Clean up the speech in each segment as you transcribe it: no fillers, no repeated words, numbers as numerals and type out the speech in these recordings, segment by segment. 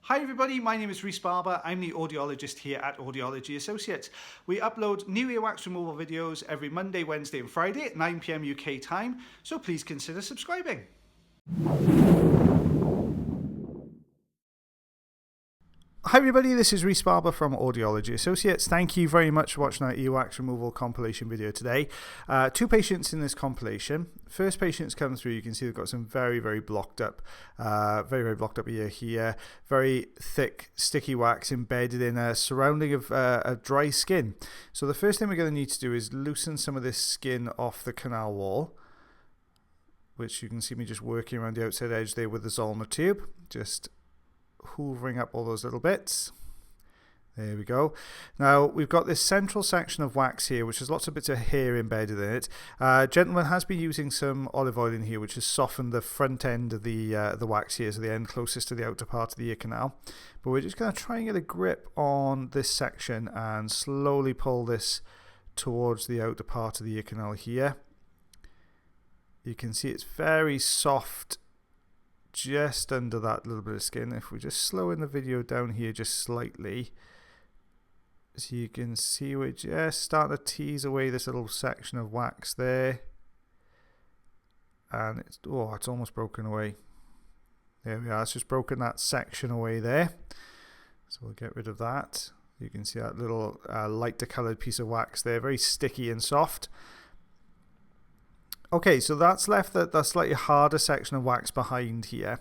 Hi everybody, my name is Rhys Barber. I'm the audiologist here at Audiology Associates. We upload new earwax removal videos every Monday, Wednesday and Friday at 9 PM UK time, so please consider subscribing. Hi everybody, this is Rhys Barber from Audiology Associates. Thank you very much for watching our earwax removal compilation video today. Two patients in this compilation. First patient's come through, you can see they've got some very blocked up, very blocked up ear here. Very thick, sticky wax embedded in a surrounding of dry skin. So the first thing we're going to need to do is loosen some of this skin off the canal wall, which you can see me just working around the outside edge there with the Zollner tube. Just hoovering up all those little bits. There we go. Now we've got this central section of wax here, which has lots of bits of hair embedded in it. Gentleman has been using some olive oil in here, which has softened the front end of the wax here, so the end closest to the outer part of the ear canal. But we're just going to try and get a grip on this section and slowly pull this towards the outer part of the ear canal here. You can see it's very soft just under that little bit of skin. If we just slow in the video down here just slightly, so you can see we're just starting to tease away this little section of wax there, and it's almost broken away. There we are, it's just broken that section away there, so we'll get rid of that. You can see that little lighter coloured piece of wax there, very sticky and soft. Okay, so that's left that slightly harder section of wax behind here.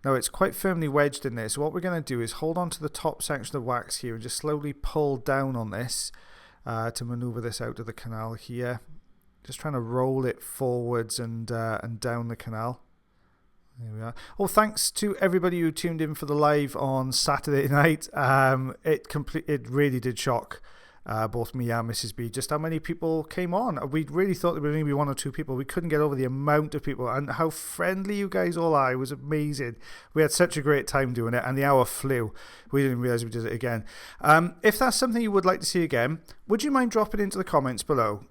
Now it's quite firmly wedged in there, so what we're going to do is hold on to the top section of wax here and just slowly pull down on this to manoeuvre this out of the canal here. Just trying to roll it forwards and down the canal. There we are. Oh, thanks to everybody who tuned in for the live on Saturday night. It really did shock both me and Mrs. B, just how many people came on. We really thought there were going to be one or two people. We couldn't get over the amount of people and how friendly you guys all are. It was amazing. We had such a great time doing it, and the hour flew. We didn't realise we did it again. If that's something you would like to see again, would you mind dropping into the comments below?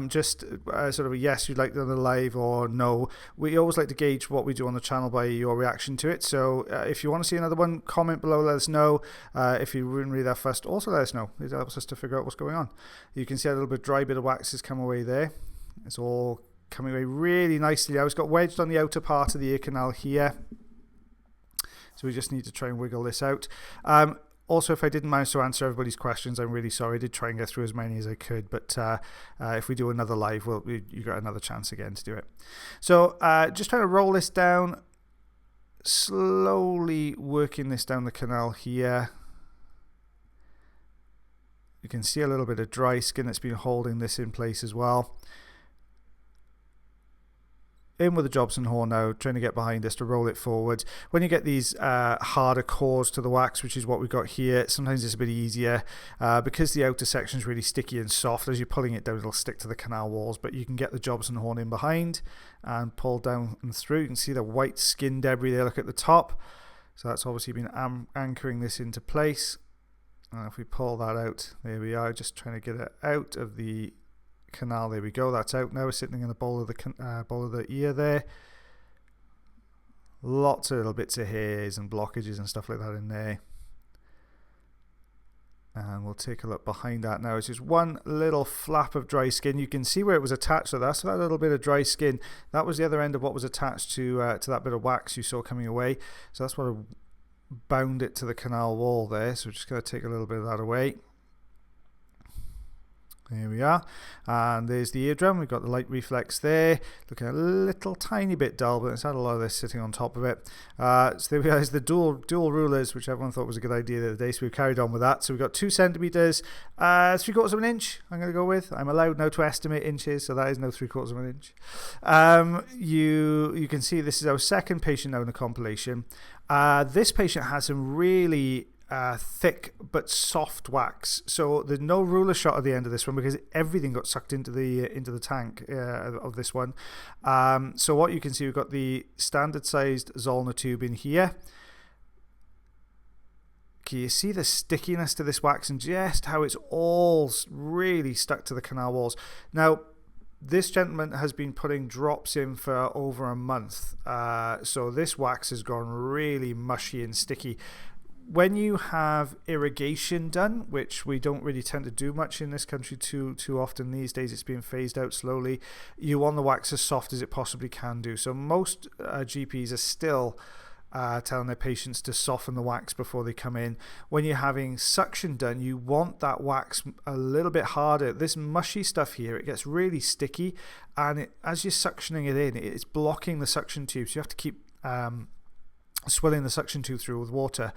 Just sort of a yes, you'd like it on the live, or no. We always like to gauge what we do on the channel by your reaction to it. So if you want to see another one, comment below, let us know. If you wouldn't really that fussed, also let us know. It helps us to figure out what's going on. You can see a little bit dry bit of wax has come away there. It's all coming away really nicely. It's got wedged on the outer part of the ear canal here, so we just need to try and wiggle this out. Also, if I didn't manage to answer everybody's questions, I'm really sorry. I did try and get through as many as I could, but if we do another live, you got another chance again to do it. So just trying to roll this down, slowly working this down the canal here. You can see a little bit of dry skin that's been holding this in place as well. In with the Jobson horn now, trying to get behind this to roll it forward. When you get these harder cores to the wax, which is what we've got here, sometimes it's a bit easier because the outer section is really sticky and soft. As you're pulling it down, it'll stick to the canal walls, but you can get the Jobson horn in behind and pull down and through. You can see the white skin debris there, look at the top. So that's obviously been anchoring this into place. And if we pull that out, there we are, just trying to get it out of the canal. There we go, that's out now. We're sitting in the bowl of the ear there. Lots of little bits of hairs and blockages and stuff like that in there. And we'll take a look behind that now. It's just one little flap of dry skin. You can see where it was attached to that. So that little bit of dry skin, that was the other end of what was attached to that bit of wax you saw coming away. So that's what bound it to the canal wall there. So we're just going to take a little bit of that away. There we are, and there's the eardrum. We've got the light reflex there, looking a little tiny bit dull, but it's had a lot of this sitting on top of it. So there we are, is the dual rulers, which everyone thought was a good idea the other day, so we've carried on with that. So we've got 2 centimeters, 3/4 of an inch I'm going to go with. I'm allowed now to estimate inches, so that is no 3/4 of an inch. You can see this is our second patient now in the compilation. This patient has some really thick but soft wax, so there's no ruler shot at the end of this one because everything got sucked into the tank of this one. So what you can see, we've got the standard sized Zollner tube in here. Can you see the stickiness to this wax and just how it's all really stuck to the canal walls? Now this gentleman has been putting drops in for over a month, so this wax has gone really mushy and sticky. when you have irrigation done, which we don't really tend to do much in this country too often these days, it's being phased out slowly, you want the wax as soft as it possibly can do. So most GPs are still telling their patients to soften the wax before they come in. When you're having suction done, you want that wax a little bit harder. This mushy stuff here, it gets really sticky, and as you're suctioning it in, it's blocking the suction tube, so you have to keep swelling the suction tube through with water.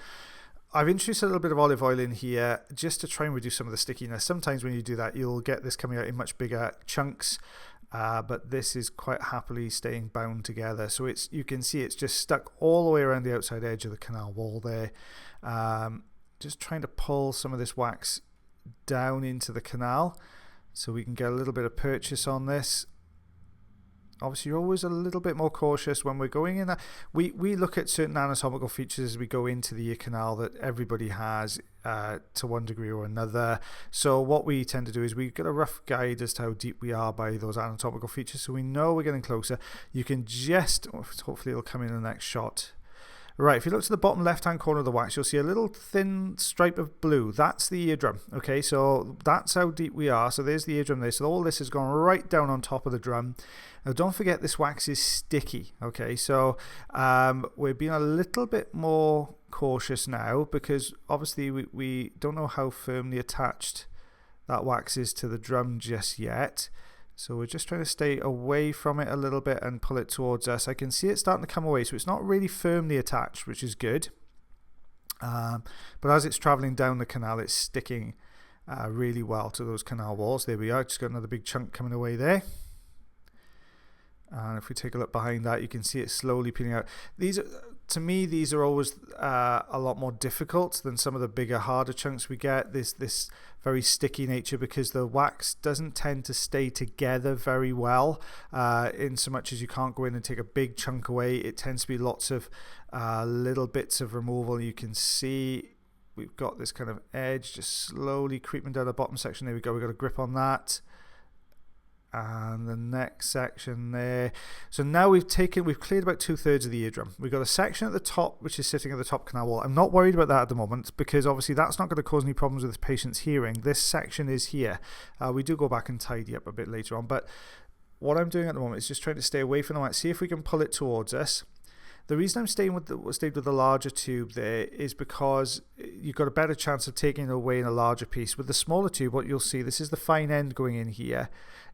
I've introduced a little bit of olive oil in here just to try and reduce some of the stickiness. Sometimes when you do that, you'll get this coming out in much bigger chunks, but this is quite happily staying bound together. So you can see it's just stuck all the way around the outside edge of the canal wall there. Just trying to pull some of this wax down into the canal so we can get a little bit of purchase on this. Obviously, you're always a little bit more cautious when we're going in. We look at certain anatomical features as we go into the ear canal that everybody has to one degree or another. So what we tend to do is we get a rough guide as to how deep we are by those anatomical features, so we know we're getting closer. You can just, hopefully it'll come in the next shot. Right, if you look to the bottom left-hand corner of the wax, you'll see a little thin stripe of blue. That's the eardrum. Okay, so that's how deep we are. So there's the eardrum there. So all this has gone right down on top of the drum. Now, don't forget this wax is sticky. Okay, so we're being a little bit more cautious now because obviously we don't know how firmly attached that wax is to the drum just yet. So we're just trying to stay away from it a little bit and pull it towards us. I can see it starting to come away, so it's not really firmly attached, which is good. But as it's traveling down the canal, it's sticking really well to those canal walls. There we are, just got another big chunk coming away there. And if we take a look behind that, you can see it slowly peeling out. To me, these are always a lot more difficult than some of the bigger, harder chunks we get. This very sticky nature because the wax doesn't tend to stay together very well. In so much as you can't go in and take a big chunk away, it tends to be lots of little bits of removal. You can see we've got this kind of edge just slowly creeping down the bottom section. There we go. We've got a grip on that. And the next section there. So now we've cleared about 2/3 of the eardrum. We've got a section at the top which is sitting at the top canal wall. I'm not worried about that at the moment because obviously that's not going to cause any problems with the patient's hearing. This section is here. We do go back and tidy up a bit later on, but what I'm doing at the moment is just trying to stay away from the wax. See if we can pull it towards us. The reason I'm stayed with the larger tube there is because you've got a better chance of taking it away in a larger piece. With the smaller tube, what you'll see, this is the fine end going in here.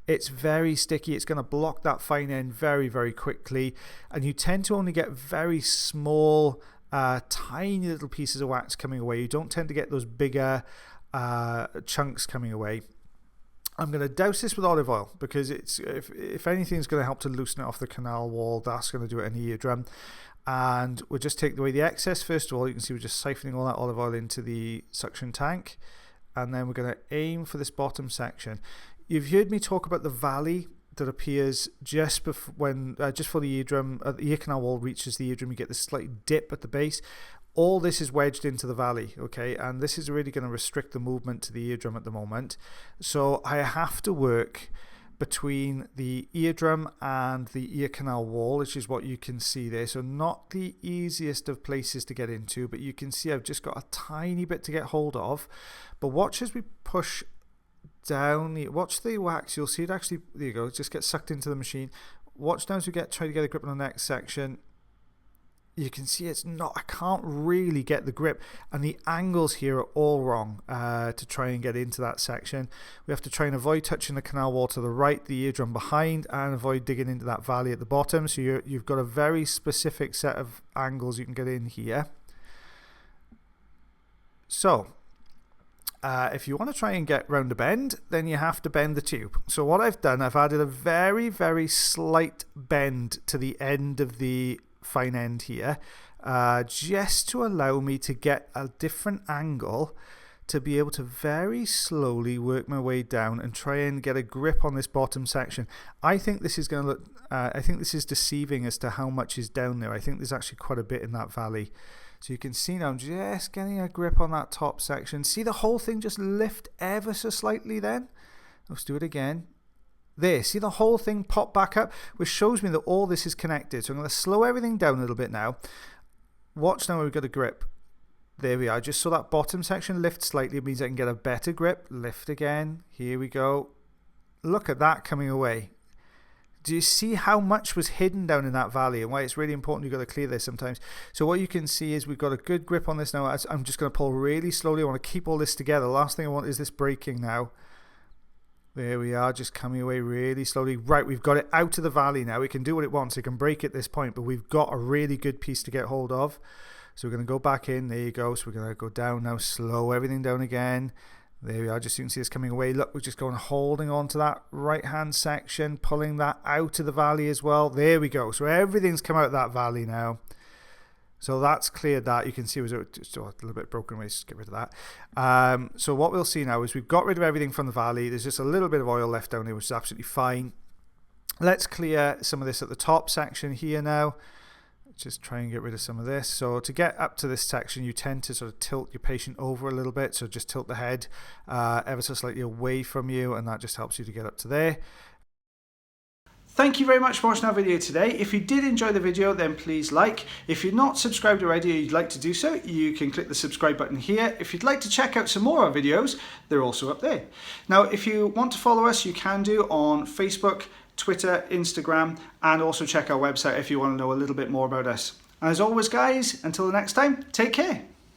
It's very sticky. It's going to block that fine end very, very quickly. And you tend to only get very small, tiny little pieces of wax coming away. You don't tend to get those bigger chunks coming away. I'm going to douse this with olive oil because if anything's going to help to loosen it off the canal wall, that's going to do it in the eardrum. And we'll just take away the excess first of all. You can see we're just siphoning all that olive oil into the suction tank. And then we're going to aim for this bottom section. You've heard me talk about the valley that appears just before the eardrum, the ear canal wall reaches the eardrum. You get this slight dip at the base. All this is wedged into the valley, okay, and this is really going to restrict the movement to the eardrum at the moment. So I have to work between the eardrum and the ear canal wall, which is what you can see there. So not the easiest of places to get into, but you can see I've just got a tiny bit to get hold of. But watch as we push down, watch the wax, you'll see it actually, there you go, just get sucked into the machine. Watch now as we try to get a grip on the next section. You can see I can't really get the grip, and the angles here are all wrong to try and get into that section. We have to try and avoid touching the canal wall to the right, the eardrum behind, and avoid digging into that valley at the bottom. So you've got a very specific set of angles you can get in here. So if you want to try and get round a bend, then you have to bend the tube. So what I've done, I've added a very, very slight bend to the end of the fine end here, just to allow me to get a different angle to be able to very slowly work my way down and try and get a grip on this bottom section. I think this is going to look, I think this is deceiving as to how much is down there. I think there's actually quite a bit in that valley. So you can see now I'm just getting a grip on that top section. See the whole thing just lift ever so slightly then? Let's do it again. There, see the whole thing pop back up, which shows me that all this is connected. So I'm going to slow everything down a little bit now. Watch now, we've got a grip. There we are, just so that bottom section lifts slightly, it means I can get a better grip. Lift again, here we go. Look at that coming away. Do you see how much was hidden down in that valley and why it's really important you've got to clear this sometimes? So what you can see is we've got a good grip on this now. I'm just going to pull really slowly. I want to keep all this together. The last thing I want is this breaking now. There we are, just coming away really slowly. Right, we've got it out of the valley now. It can do what it wants. It can break at this point, but we've got a really good piece to get hold of. So we're going to go back in. There you go. So we're going to go down now, slow everything down again. There we are, just so you can see this coming away. Look, we're just going holding on to that right hand section, pulling that out of the valley as well. There we go. So everything's come out of that valley now. So that's cleared that. You can see it was just a little bit broken away. Just get rid of that. So what we'll see now is we've got rid of everything from the valley. There's just a little bit of oil left down there, which is absolutely fine. Let's clear some of this at the top section here now. Just try and get rid of some of this. So to get up to this section, you tend to sort of tilt your patient over a little bit. So just tilt the head ever so slightly away from you, and that just helps you to get up to there. Thank you very much for watching our video today. If you did enjoy the video, then please like. If you're not subscribed already or you'd like to do so, you can click the subscribe button here. If you'd like to check out some more of our videos, they're also up there. Now, if you want to follow us, you can do on Facebook, Twitter, Instagram, and also check our website if you want to know a little bit more about us. And as always, guys, until the next time, take care.